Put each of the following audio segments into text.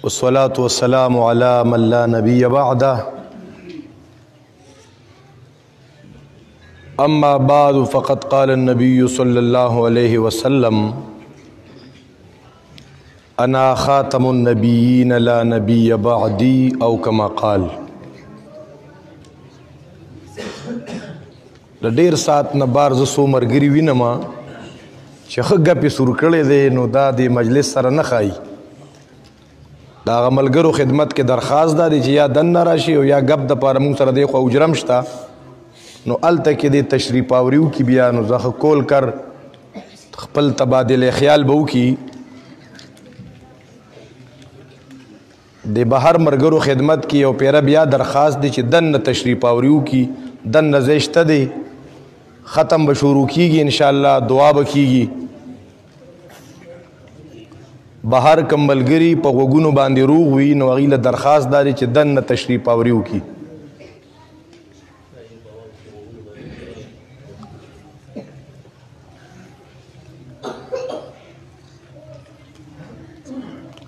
والصلاة والسلام على من لا نبي بعده أما بعد فقد قال النبي صلى الله عليه وسلم أنا خاتم النبيين لا نبي بعدي أو كما قال. د ډیر سات نه بار ز سو مرګري وینما چې خګه په سور کړي دي نو دا د مجلس سره نه خای دا عملګرو خدمت کې درخواست ده چې یا دن راشي او یا غب د پاره مون سره دی خو اجرم شتا نو الته کې د تشریف اوريو کې بیا نو زخه کول کر خپل تبادله خیال بو کی د بهر مرګرو خدمت کې او پیره بیا درخواست دي چې دن تشریف اوريو کې دن نزشته دي ختم به شروع کیږي ان شاء الله دعا به کیږي بهر کمبلګری په وګونو باندې روغ وي نو غیله درخواست داري چې دن تشریف اوريو کی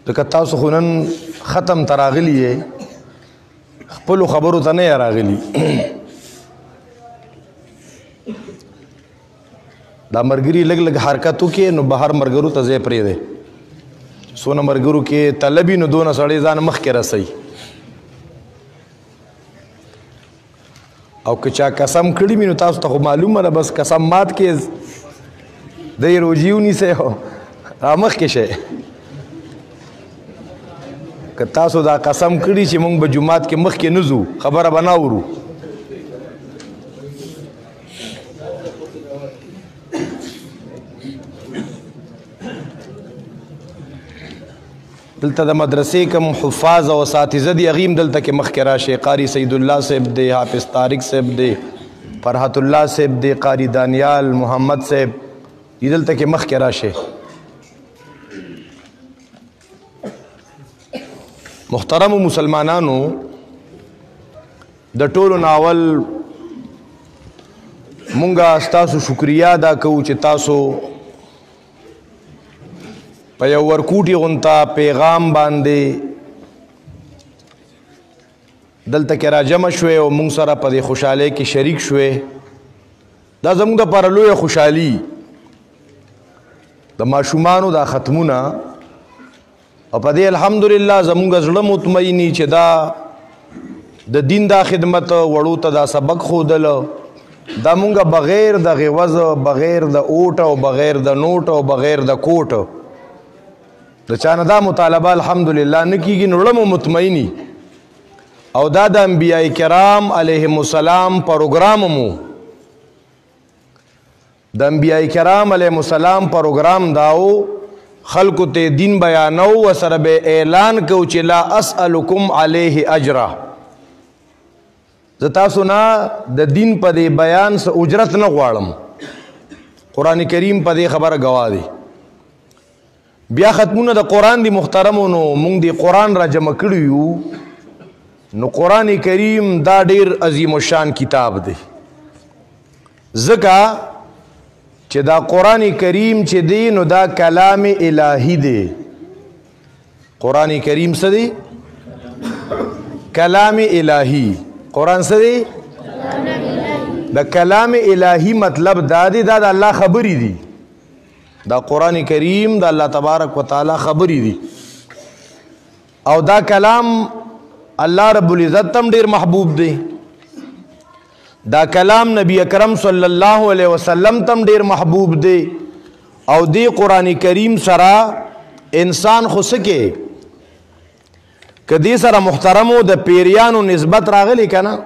دغه تاسو خونن ختم تراغلی خپل خبرو ته نه راغلی دا مرګري لګ لګ حرکتو کې نو بهر مرګرو ته ځای پرې دی سونه مرګرو کې طلبي نو دونه سړی ځان مخ کې رسي او که چا قسم کړی مینو تاسو ته معلومه ده بس قسم مات کې د روجیونی سه هو مخ کې شه که تاسو دا قسم کړی چې مونږ به جمعات کې مخ کې نزو خبره بناورو دلته د مدرسې کوم حفاظ او اساتذه دي غیم دلته کې مخ کې راشه قاری سید الله صاحب دی حافظ طارق صاحب دی فرحت الله صاحب دی قاری دانیال محمد صاحب دلته کې مخ کې راشه محترم مسلمانانو د ټولو ناول مونږه تاسو شکریا ادا کوو چې تاسو په یو ورکوټي غونتا پیغام باندې دلته کې راجمع شوي او مونږ سره په دې خوشاله کې شریک شوي دا زموږ د پر لوی خوشحالي د ماشومانو دا ختمونه او په دې الحمدلله زموږ زړه مطمئنی چې دا د دین دا خدمت وړو ته دا سبق خودل دا مونږ بغیر د غوز بغیر د اوټ او بغیر د نوٹ او بغیر د کوټ د چانه دا مطالبه الحمدلله نکیږي نړم مطمئنی او دا د انبیاء کرام علیهم السلام پروګرام مو د انبیاء کرام علیهم السلام پروګرام داو خلق ته دین بیانو وسره به اعلان کو چې لا اسالکم علیه اجرا زتا سنا د دین په دې بیان سره اجرت نه غواړم قران کریم په دې خبره گواه دی بیا ختمونه د قران دی محترمونو مونږ دی قران را جمع کړیو نو قران کریم دا ډیر عظیم الشان کتاب دی زکه چې دا قران کریم چې دی نو دا کلام الهی دی قران کریم څه دی کلام الهی قران څه دی دا کلام الهی مطلب دا دی دا د الله خبرې دی دا قران کریم دا الله تبارک وتعالى خبرې دي او دا کلام الله رب العزت تم ډیر محبوب دی دا کلام نبی اکرم صلی الله علیه وسلم تم ډیر محبوب دی او دی قران کریم سره انسان خو سکه کدی سره محترمو د پیریانو نسبت راغلی کنه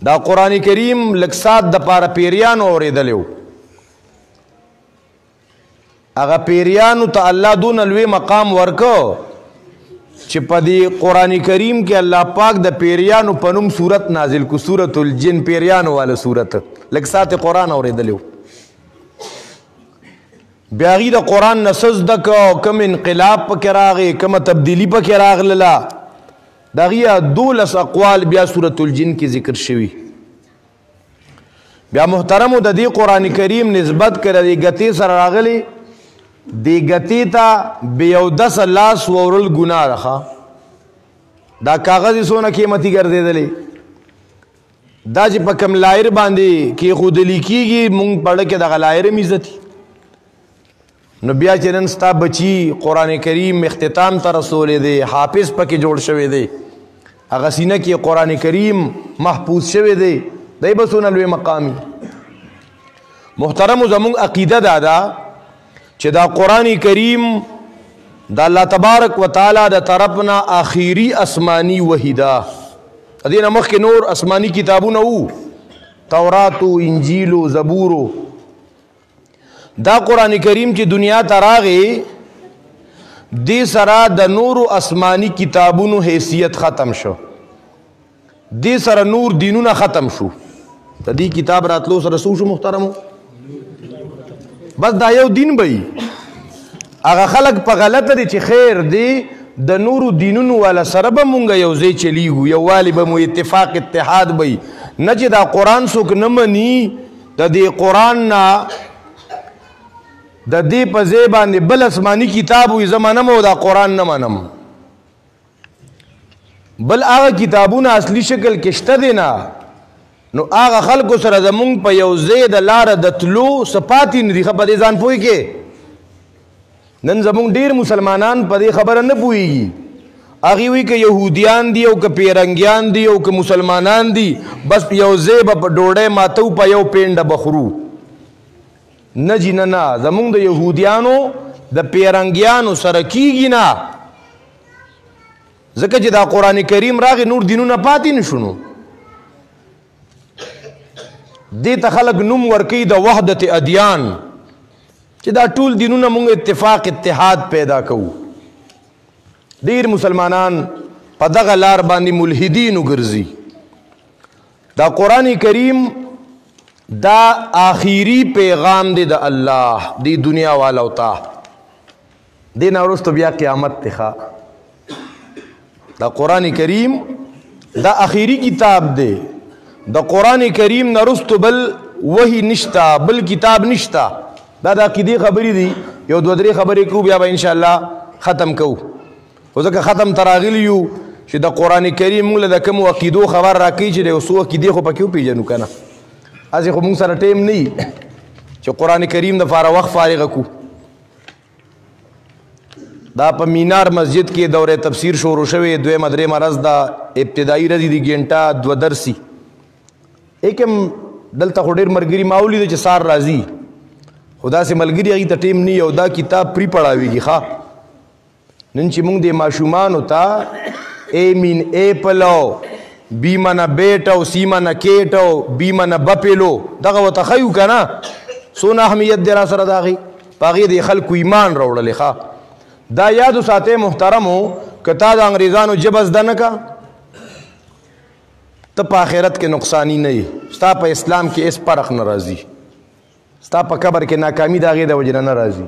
دا قران کریم لکسات د پاره پیریانو اوریدلو اغه پیریانو ته الله دون لوی مقام ورکو چې په دې قران کریم کې الله پاک د پیریانو په نوم صورت نازل کو سورۃ الجن پیریانو والا صورت لکسات قران اوریدلو بیا غي د قران نسز د کوم انقلاب پکې راغی کوم تبدیلی پکې راغله دغه دولس اقوال بیا سورۃ الجن کې ذکر شوی بیا محترمو د دې قران کریم نسبت کړی غتی سره راغلی دی گتی تا بیودس لاس وورل گناہ رخا دا کاغذ سونا قیمتی گردے دلے دا چې په کم لایر باندې کې خودلی کیږي مونږ پړه کې دغه لایر میزتی نو بیا چې نن ستا بچی قرآن کریم اختتام ته رسولې دی حافظ پکې جوړ شوی دی هغه سینه کې قرآن کریم محفوظ شوی دی دی به څونه لوی مقامي محترمو زمونږ عقیده دا ده چې دا قرآن کریم دا الله تبارک و تعالی دا طرفنا آخری اسمانی وحیده دین مخ نور اسمانی کتابونه وو تورات و انجیل و زبور دا قرآن کریم چې دنیا ته راغی دې سره د نور اسمانی کتابونو حیثیت ختم شو دې سره نور دینونه ختم شو د دې کتاب راتلو سره څه شو محترمو بس دا یو دین بئی هغه خلق په غلطه دي چې خیر دی د نورو دینونو والا سره به مونږ یو ځای چلیږو یووالي به مو اتفاق اتحاد بی نه چې دا قرآن څوک نه مني د دې قرآن نه د دې په ځای باندې بل اسماني کتاب وي زه منم او دا قرآن نه منم بل هغه کتابونه اصلي شکل کې شته دی نه نو هغه خلکو سره زمونږ په یو ځای د لاره د تلو څه پاتې نه دي ښه په دې ځان پوه کې نن زمونږ ډیر مسلمانان په دې خبره نه پوهیږي هغوی وایي که یهودیان دي او که پیرنګیان دي او که مسلمانان دي بس یو ځای به په ډوډۍ ماتو په یو پینډه بخورو نه جي نه نه زمونږ د یهودیانو د پیرنګیانو سره کیږي نه ځکه چې دا قرآن کریم راغی نور دینونه پاتې نه شونو دې ته خلک نوم ورکوي د وحدت ادیان چې دا ټول دینونه مونږ اتفاق اتحاد پیدا کوو ډیر مسلمانان په دغه لار باندې ملحدین وګرځي دا قرآن کریم دا آخری پیغام دی د الله دی دنیا والا وتا دې نه وروسته بیا قیامت ته دا قرآن کریم دا آخری کتاب دی د قرآن کریم نه وروسته بل وحی نشتا بل کتاب نشتا دا د عقیدې خبرې دي یو دوه درې خبرې کوو بیا به انشاءالله ختم کوو خو ځکه ختم ته راغلي یو چې د قرآن کریم موږ له د کومو عقیدو خبر راکوي چې د یو څو عقیدې خو پکې وپېژنو که نه هسې خو موږ سره ټیم نه وي چې قرآن کریم دپاره وخت فارغه کړو دا په مینار مسجد کې دوره تفسیر شروع شوې دویمه درېیمه ورځ ده ابتدایي ورځې دي ګنټه دوه درسي ایکم دلته خو ډېر ملګري ما ولیده چې سار راځي خو داسې ملګري هغوی ته ټیم نه وي او دا کتاب پرې پړاویږي ښه نن چې موږ د ماشومانو ته اے مین ایپل او بی منه بیټ او سی منه کیټ او بی منه بپلو دغه ورته ښیو که نه څونه اهمیت دی را سره د هغې په هغې د خلکو ایمان راوړلی ښه دا یاد وساتئ محترمو که تا د انګریزانو ژبه زده نه که ته په آخرت کې نقصانی نه یې ستا په اسلام کې هېڅ فرق نه راځي ستا په قبر کې ناکامي د هغې د وجې نه راځي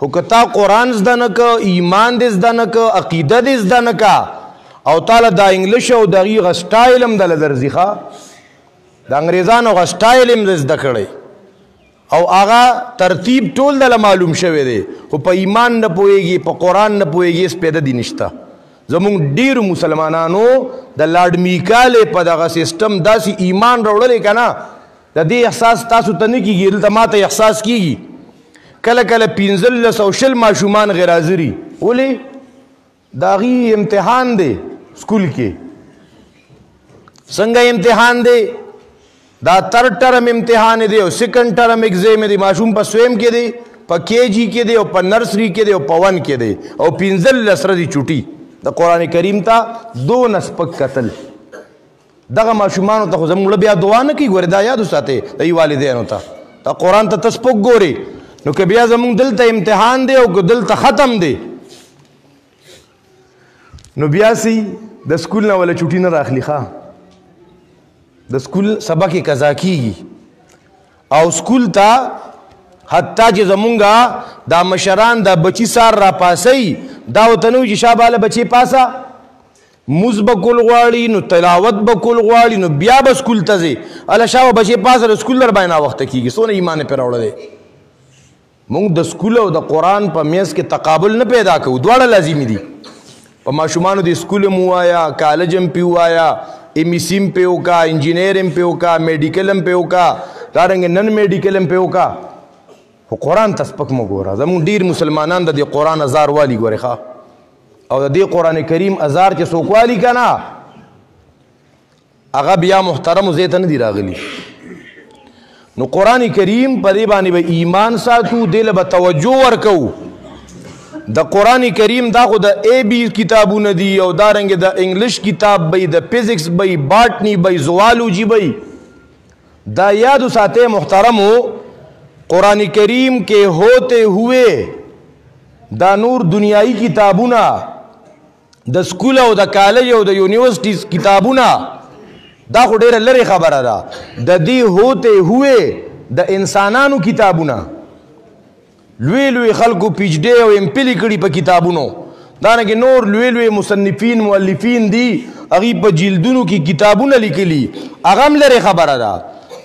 خو که تا قرآن زده نه که ایمان دې زده نه که عقیده دې زده نه که او تاله دا انګلیش او د هغې هغه سټایل هم دله درځي ښه د انګریزانو هغه سټایل هم زده کړی او هغه ترتیب ټول دله معلوم شوی دی خو په ایمان نه پوهېږي په قرآن نه پوهېږي هېڅ پیدا دي نشته زمونږ ډیرو مسلمانانو د لاډ میکالې په دغه سیسټم داسې ایمان راوړلی که نه د دې احساس تاسو ته نه کېږي دلته ما ته احساس کېږي کله کله 15 او 20 ماشومان غیر حاضري ولې د هغې امتحان دی سکول کې څنګه امتحان دی دا تر ټرم امتحان دی او سیکنډ ټرم ایگزام دی ماشوم په سویم کې دی په کے جی کې دی او په نرسری کې دی او په 1 کې دی او 15 ورځې چوټي د قرآن کریم ته دونه سپک کتل دغه ماشومانو ته خو زموږ بیا دعا نه کوي ګورې دا یاد وساتئ د ای والدینو ته دا قرآن ته ته سپک ګورې نو که بیا زموږ دلته امتحان دی او که دلته ختم دی نو بیا سي د سکول نه ولا چوټي نه راخلي ښه د سکول سبق یې قضا کیږي او سکول ته حتی چې زمونږ دا مشران دا بچی سار را پاسئ دا ورته نه وي چې شاباله بچی پاسه موز به کول غواړي نو تلاوت به کول غواړي نو بیا به سکول ته ځې هله شابه بچی پاسه د سکول در باندې ناوخته کېږي څونه ایمان یې پرې راوړلی مونږ د سکول او د قرآن په میز کې تقابل نه پیدا کوو، دواړه لازمي دي. په ماشومانو د سکول هم ووایه، کالج هم پې ووایه، MSc هم پې وکړه، انجینیر هم پې وکړه، میډیکل هم پې وکړه، دارنګې نن میډیکل هم پې وکړه، خو قرآن ته سپک مه ګوره. زمونږ ډېر مسلمانان د دې قرآن ازار والي ګورې ښه، او د دې قرآن کریم ازار چې څوک والي که نه هغه بیا محترمو ځای ته نه دي راغلي. نو قرآن کریم په دې باندې به ایمان ساتو، دې له به توجه ورکوو. د قرآن کریم دا خو د AB کتابونه دي او دارنګې د انګلیش کتاب بی، د فزکس بی، باټنی بی، زوالوجي بی. دا یادو ساتے محترمو، قرآن کریم کے ہوتے ہوئے دا نور دنیائی کتابونه د سکول او د کالج او د یونیورسٹیز کتابونه دا خو ډیره لرې خبره ده. د دې ہوتے ہوئے د انسانانو کتابونه لوی لوی خلکو PhD او MPhil کړي په کتابونو، دارنګې نور لوی لوی مصنفین مؤلفین دي هغوی په جلدونو کې کتابونه لیکلي، هغه هم لرې خبره ده.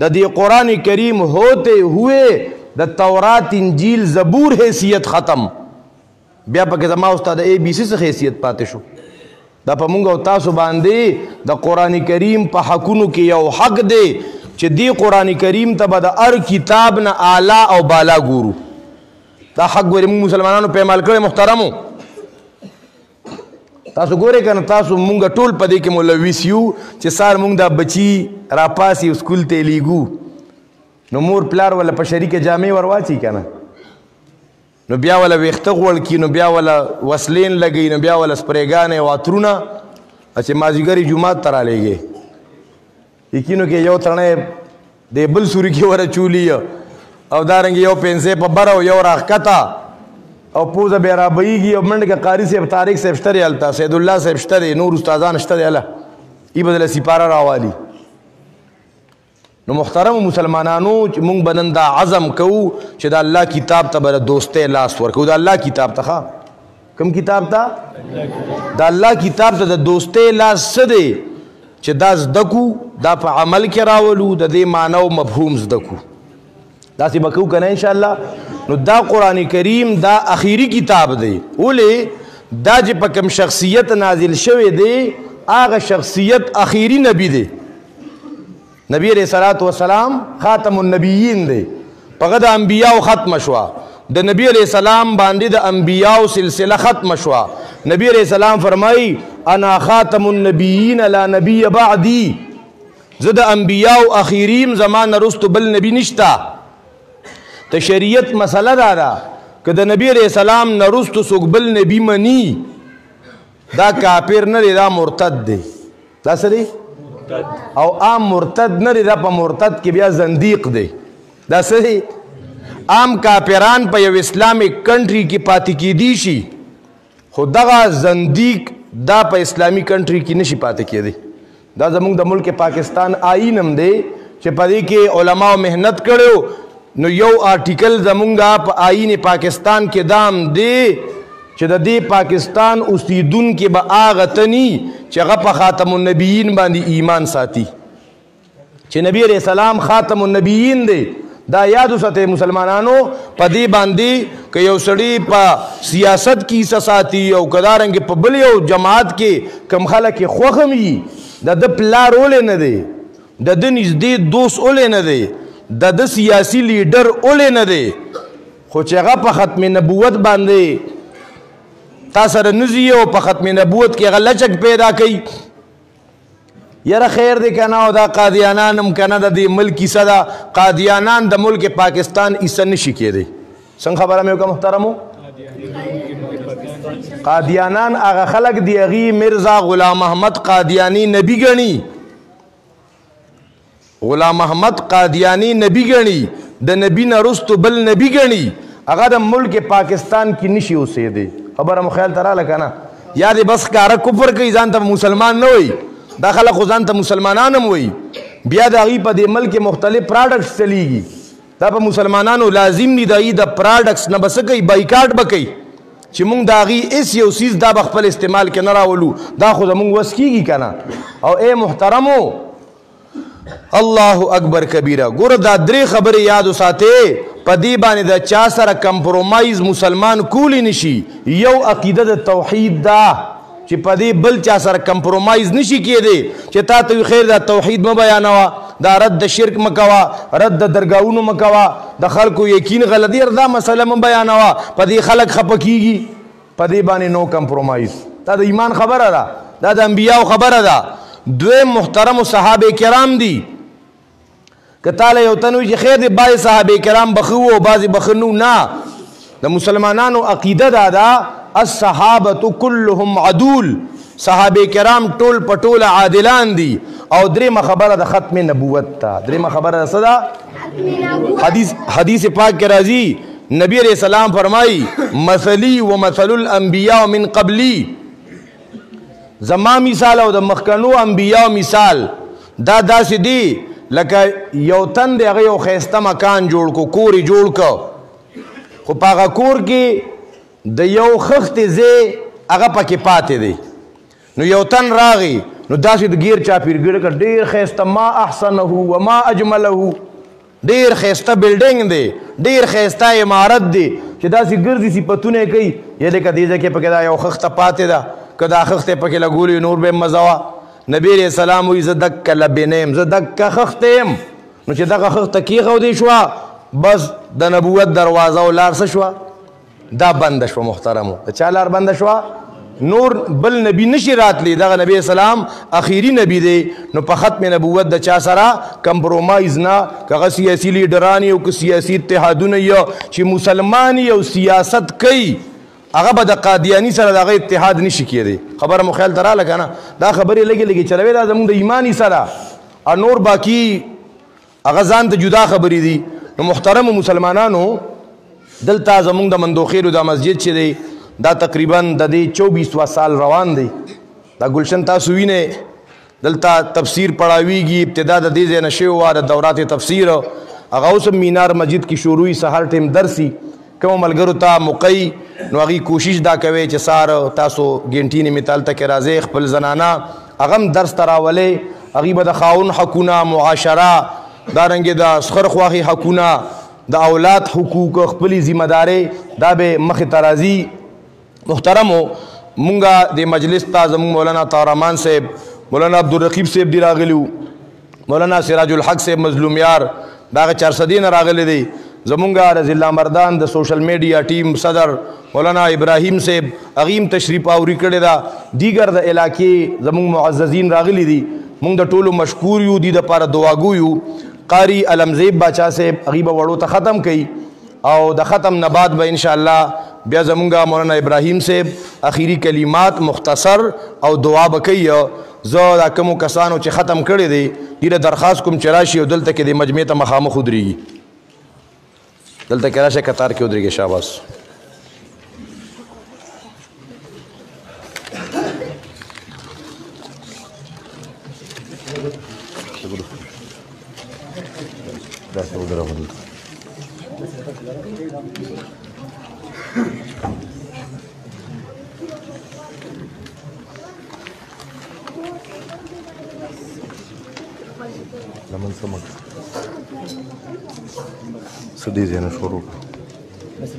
د دې قرآن کریم ہوتے ہوئے د تورات انجیل زبور حیثیت ختم، بیا پکې زما استاد ABC څه حیثیت پاتې شو. دا په مونږ او تاسو باندې د قرآن کریم په حقونو کې یو حق دی چې دې قرآن کریم ته به د هر کتاب نه اعلی او بالا ګورو. دا حق ګورې مونږ مسلمانانو پیمال کړی محترمو. تاسو ګورئ که نه، تاسو مونږ ټول په دې کې ملوث یو چې سار مونږ دا بچي راپاسي سکول ته لیږو، نو مور پلار ولا په شریکه جامې ور واچي که نه، نو بیا ولا ویښته غوړ کي، نو بیا ولا وسلین لګوي، نو بیا ولا سپریګانې او عطرونه، چې مازدیګرې جومات ته رالیږې. یقینو کې یو تڼی د بل سوري کې ور اچولي او دارنګې یو پنسۍ په بره او یو راښکته او پوزه بیا رابهیږي او منډه کې قاري صاحب طارق صاحب شته دی هلته، سیدالله صاحب شته دی، نور استادان شته دی، هله ای به دله سپاره راوالي. نو محترم مسلمانانو چې مونږ به نن دا عزم کوو چې د الله کتاب ته به د دوستۍ لاس ورکوو. د الله کتاب ته ښه، کوم کتاب ته؟ د الله کتاب ته د دوستۍ لاس څه دی چې دا زده کړو، دا په عمل کې راولو، د دې معنی او مفهوم زده کړو. داسې به کوو که نه انشاءالله. نو دا قرآن کریم دا اخیری کتاب دی. ولې دا چې په کوم شخصیت نازل شوی دی هغه شخصیت اخیری نبی دی. نبی علیہ الصلوۃ والسلام خاتم النبیین دی، پغه د انبیاء ختم شوا، د نبی علیہ السلام باندې د انبیاء سلسله ختم شوا. نبی علیہ السلام فرمای انا خاتم النبیین لا نبی بعدی، زه د انبیاء اخیریم، زمان رستو بل نبی نشتا. ته شریعت مسله دا که د نبی علیہ السلام نرستو څوک بل نبی منی دا کافر نه دی، دا مرتد دی. دا څه دی؟ او عام مرتد نه دی، دا په مرتد کې بیا زندیق دی. دا څه دی؟ عام کافران په یو اسلامیک کنټري کې پاتې کیدی شي، خو دغه زندیق دا په اسلامي کنټري کې نشي پاتې کیدی. دا زموږ د ملک پاکستان آئین هم دی چې په دې کې علماو محنت کړو. نو یو آرټیکل زمونږه په آئین پاکستان کې دام دی چې د دې پاکستان اوسیدونکي به هغه ته ني چې هغه په خاتم النبیین باندې ایمان ساتي، چې نبی علیہ السلام خاتم النبیین دی. دا یاد وساتئ مسلمانانو، په دې باندې که یو سړی په سیاست کې حصه ساتي او که دارنګې په بل یو جماعت کې کم خلک یې خوښ هم وي، د ده پلار ولې نه دی، د ده نږدې دوست ولې نه دی، د ده سیاسي لیډر ولې نه دی، خو چې هغه په ختم نبوت باندې تا سره نزي او په ختم نبوت کې هغه لچک پیدا کوي، یاره خیر دی که نه، او دا قادیانان هم که نه د دې ملک حصه ده. قادیانان د ملک پاکستان حصه نشي کېدی. څنګه خبره مې وکړه محترمو؟ قادیانان هغه خلک دی هغوی مرزا غلام احمد قادیانی نبی ګڼي، غلام احمد قادیانی نبی ګڼي، د نبی نه رستو بل نبی ګڼي، هغه د ملک پاکستان کې نشي اوسېدی. خبره مو خیال ته راله که نه؟ یا دې بس ښکاره کفر کوي، ځان ته مسلمان نه وایي، دا خلک خو ځان ته مسلمانان هم وایي، بیا د هغوی په دې ملک کې مختلف پراډکټس چلیږي. دا په مسلمانانو لازم دي د هغوی د پراډکټس نه به څه کوي، بایکاټ به کوي چې مونږ د هغوی هېڅ یو څیز دا به خپل استعمال کې نه راولو. دا خو زمونږ وس کېږي که نه؟ او ای محترمو، الله اکبر کبیره. ګوره دا درې خبرې یاد وساتې. په دې باندې د چا سره کمپرومایز مسلمان کولی نشي یو عقیده د توحید دا چې په دې بل چا سره کمپرومایز نشي کېدی چې تا ته خیر دا توحید مه بیانوه دا رد د شرک مه کوه رد د درګاهونو مه کوه د خلکو یقین غلطي دا مسله مه بیانوه په دې خلک خفه کېږي په دې باندې نو کمپرومایز دا د ایمان خبره ده دا د انبیاو خبره ده دویم محترم صحابه کرام دي که تاله یو تن وي چې خیر دی بعضې صحابه کرام بخه وو بعضې بخه نو نه د مسلمانانو عقیده دا ده الصحابة كلهم عدول صحابه کرام ټول پټول عادلان دي او درېمه خبره د ختم نبوت ته درېمه خبره څه ده حدیث پاک کې راځي نبی علیہ السلام فرمائی مثلی و مثل الانبیاء من قبلی زما مثال او د مخکنو انبیاء مثال دا داسې دی لکه یو تن دی هغه یو ښایسته مکان جوړ کو کور یې جوړ کو خو په هغه کور کې د یو خښتې ځای هغه پکې پاتې دی نو یو تن راغی نو داسې د ګیر چاپېرګړه کړ ډېر ښایسته ما احسنه و ما اجمله ډېر ښایسته بلډینګ دی ډېر ښایسته عمارت دی چې داسې ګرځي صفتونه یې کوي یا لکه دې ځای کې پکې دا یو خښته پاتې ده که دا خښته پکې لګولې نور به یې مزه وه نبی علیہ السلام وایي زه دکه لبنه یم زه دکه خښته یم نو چې دغه خښته کېښودې شوه بس د نبوت دروازه او لار څه شوه دا بنده شوه محترمو د چا لار بنده شوه نور بل نبی نشي راتلی دغه نبی اسلام اخیری نبی دی نو په ختم نبوت د چا سره کمپرومایز نه که هغه سیاسي لیډران او که سیاسي اتحادونه یا چې مسلمان او سیاست کوي هغه به د قادیاني سره د هغه اتحاد نشي کېدی خبره مو خیال ته راله که نه دا خبرې لږې لږې چلوي دا زموږ د ایماني سره او نور باقي هغه ځان ته جدا خبرې دي نو محترمو مسلمانانو دلته زموږ د مندوخیلو دا مسجد چې دی دا تقریبا د دې 24 سال روان دی دا گلشن تاسو وینئ دلته تفسیر پړاویږي ابتدا د دې ځای نه شوې وه د دورات تفسیر هغه اوس هم مینار مسجد کې شروع وي سهار ټیم درسي کومو ملګرو ته موقعي نو هغوی کوشش دا کوي چې سهار تاسو ګنټینې مې تالته کې راځئ خپل زنانه هغه هم درس ته راولئ هغوی به د خاون حقونه معاشره دارنګې د سخر خواهي حقونه د اولاد حقوق خپلې ذمه دارۍ دا به مخې ته راځي محترمو مونږه د مجلس ته زموږ مولانا طارمان صاحب مولانا عبدالرقیب صاحب دی راغلی مولانا سراج الحق صاحب مظلوم یار د هغه 400 نه راغلی دی زمونږ رضی الله مردان د سوشل میډیا ټیم صدر مولانا ابراهیم صاحب هغوی هم تشریف آوري کړې ده دیگر د علاقې زمونږ معززین راغلی دي مونږ د ټولو مشکور یو دي دپاره دعاګو یو قاری علمزیب باچا صاحب هغوی به وړو ته ختم کوي او د ختم نه بعد به انشاءالله بیا زمونږ مولانا ابراهیم صاحب اخیری کلمات مختصر او دعا به کوي زه دا کومو کسانو چې ختم کړی دی ډېره درخواست کوم چې راشي او دلته کې د مجمع ته مخامخ ودرېږي دلته کې راشه کتار کې ودرېږي شاباس لمن سمك سدي زين شروع بس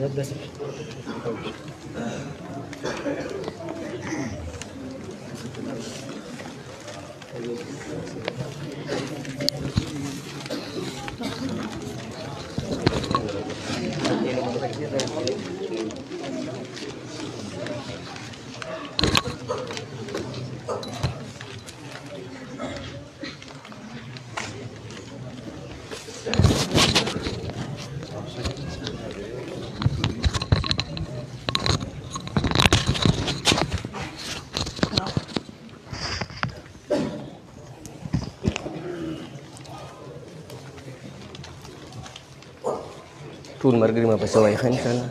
طول مرقري ما بسوي خنشان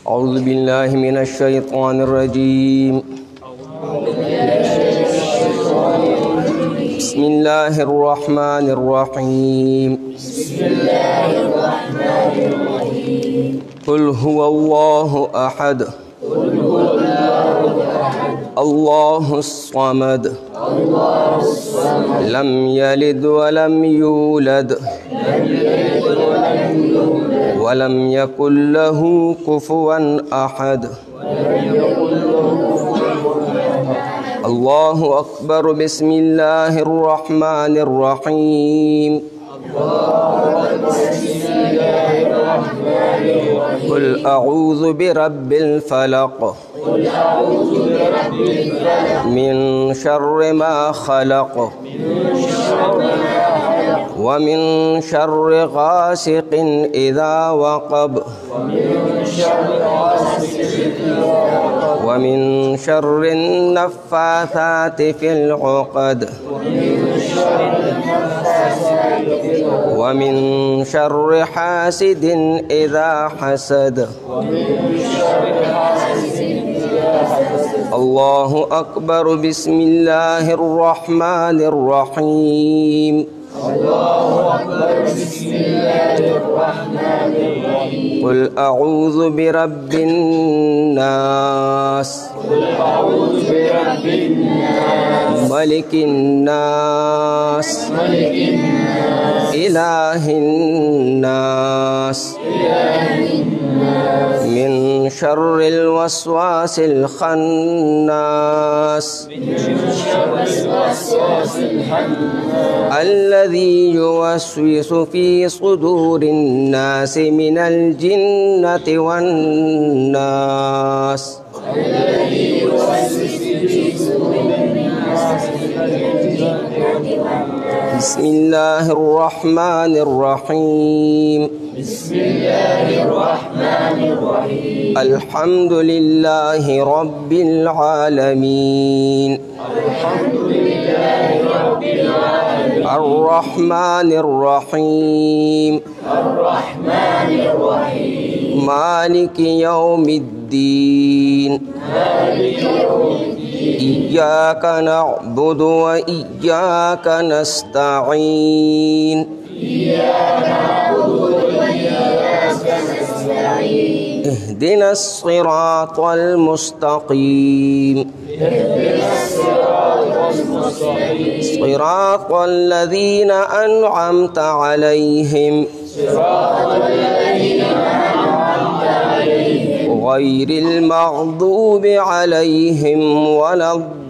أعوذ بالله من الشيطان الرجيم بسم الله الرحمن الرحيم قل هو الله أحد الله الصمد لم يلد ولم يولد ولم يكن له كفوا أحد. الله أكبر. بسم الله الرحمن الرحيم. قل أعوذ برب الفلق من شر ما خلق ومن شر غاسق إذا وقب ومن شر النفاثات في العقد ومن شر حاسد إذا حسد. الله أكبر. بسم الله الرحمن الرحيم. قل أعوذ برب الناس ملك الناس إله الناس من شر الوسواس الخناس الذي يوسوس في صدور الناس من الجنة والناس. بسم الله الرحمن الرحيم. الحمد لله رب العالمين. الرحمن الرحيم. مالك يوم الدين. إياك نعبد وإياك نستعين. اهدنا الصراط المستقيم. صراط الذين أنعمت عليهم غير المغضوب عليهم ولا الضالين.